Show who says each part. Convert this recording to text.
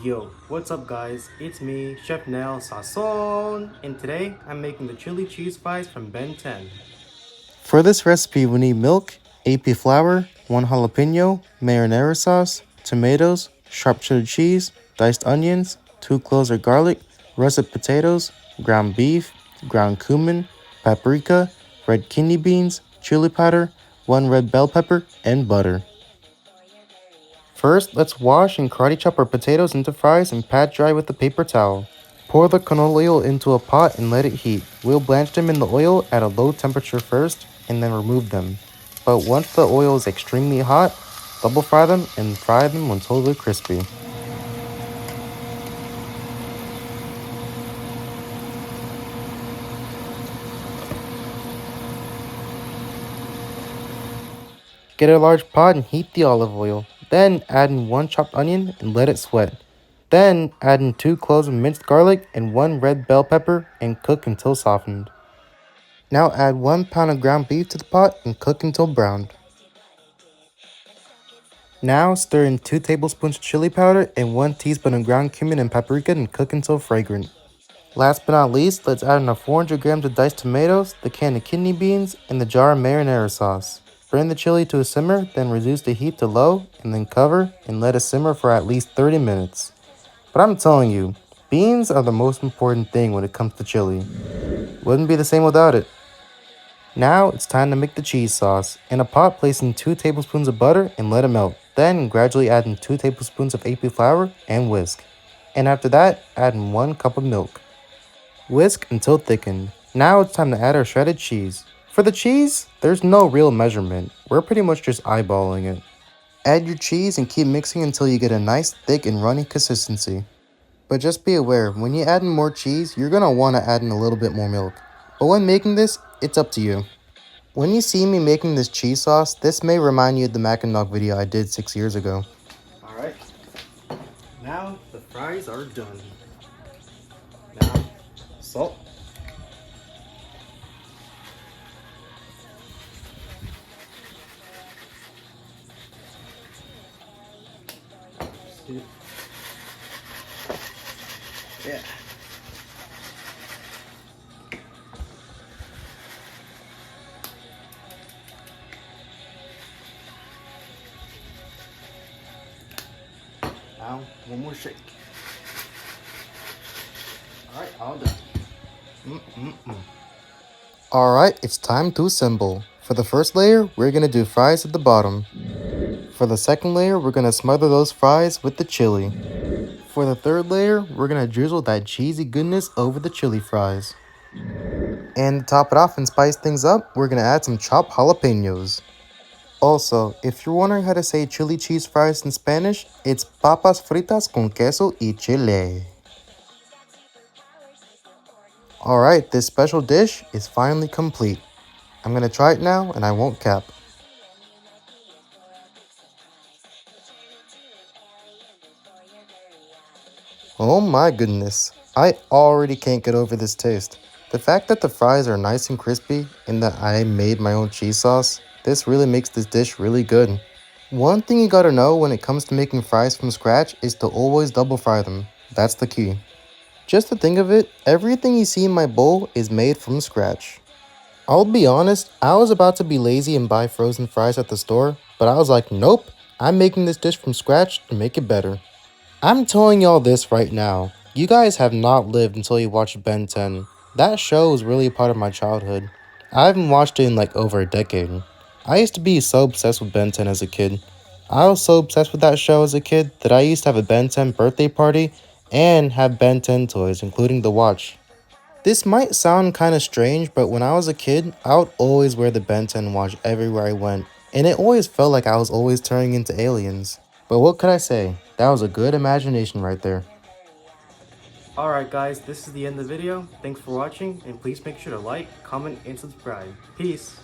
Speaker 1: Yo, what's up guys? It's me, Chef Nel Sazon, and today I'm making the chili cheese fries from Ben 10. For this recipe we need milk, AP flour, 1 jalapeno, marinara sauce, tomatoes, sharp cheddar cheese, diced onions, 2 cloves of garlic, russet potatoes, ground beef, ground cumin, paprika, red kidney beans, chili powder, 1 red bell pepper, and butter. First, let's wash and karate chop our potatoes into fries and pat dry with a paper towel. Pour the canola oil into a pot and let it heat. We'll blanch them in the oil at a low temperature first and then remove them. But once the oil is extremely hot, double fry them and fry them until they're crispy. Get a large pot and heat the olive oil. Then add in 1 chopped onion and let it sweat. Then add in 2 cloves of minced garlic and 1 red bell pepper and cook until softened. Now add 1 pound of ground beef to the pot and cook until browned. Now stir in 2 tablespoons of chili powder and 1 teaspoon of ground cumin and paprika and cook until fragrant. Last but not least, let's add in 400 grams of diced tomatoes, the can of kidney beans, and the jar of marinara sauce. Bring the chili to a simmer, then reduce the heat to low, and then cover and let it simmer for at least 30 minutes. But I'm telling you, beans are the most important thing when it comes to chili. Wouldn't be the same without it. Now it's time to make the cheese sauce. In a pot, place in 2 tablespoons of butter and let it melt. Then gradually add in 2 tablespoons of AP flour and whisk. And after that, add in 1 cup of milk. Whisk until thickened. Now it's time to add our shredded cheese. For the cheese, there's no real measurement. We're pretty much just eyeballing it. Add your cheese and keep mixing until you get a nice thick and runny consistency. But just be aware, when you add in more cheese, you're going to want to add in a little bit more milk. But when making this, it's up to you. When you see me making this cheese sauce, this may remind you of the Mac and Nog video I did 6 years ago. Alright, now the fries are done. Now, salt. Yeah. Now, one more shake. Alright, all done. Alright, it's time to assemble. For the first layer, we're going to do fries at the bottom. For the second layer, we're going to smother those fries with the chili. For the third layer, we're going to drizzle that cheesy goodness over the chili fries. And to top it off and spice things up, we're going to add some chopped jalapenos. Also, if you're wondering how to say chili cheese fries in Spanish, it's papas fritas con queso y chile. Alright, this special dish is finally complete. I'm going to try it now and I won't cap. Oh my goodness, I already can't get over this taste. The fact that the fries are nice and crispy and that I made my own cheese sauce, this really makes this dish really good. One thing you gotta know when it comes to making fries from scratch is to always double fry them. That's the key. Just to think of it, everything you see in my bowl is made from scratch. I'll be honest, I was about to be lazy and buy frozen fries at the store, but I was like, nope, I'm making this dish from scratch to make it better. I'm telling y'all this right now. You guys have not lived until you watched Ben 10. That show was really a part of my childhood. I haven't watched it in like over a decade. I used to be so obsessed with Ben 10 as a kid. I was so obsessed with that show as a kid that I used to have a Ben 10 birthday party and have Ben 10 toys, including the watch. This might sound kinda strange, but when I was a kid, I would always wear the Ben 10 watch everywhere I went, and it always felt like I was always turning into aliens. But what could I say? That was a good imagination right there. Alright guys, this is the end of the video. Thanks for watching, and please make sure to like, comment, and subscribe. Peace!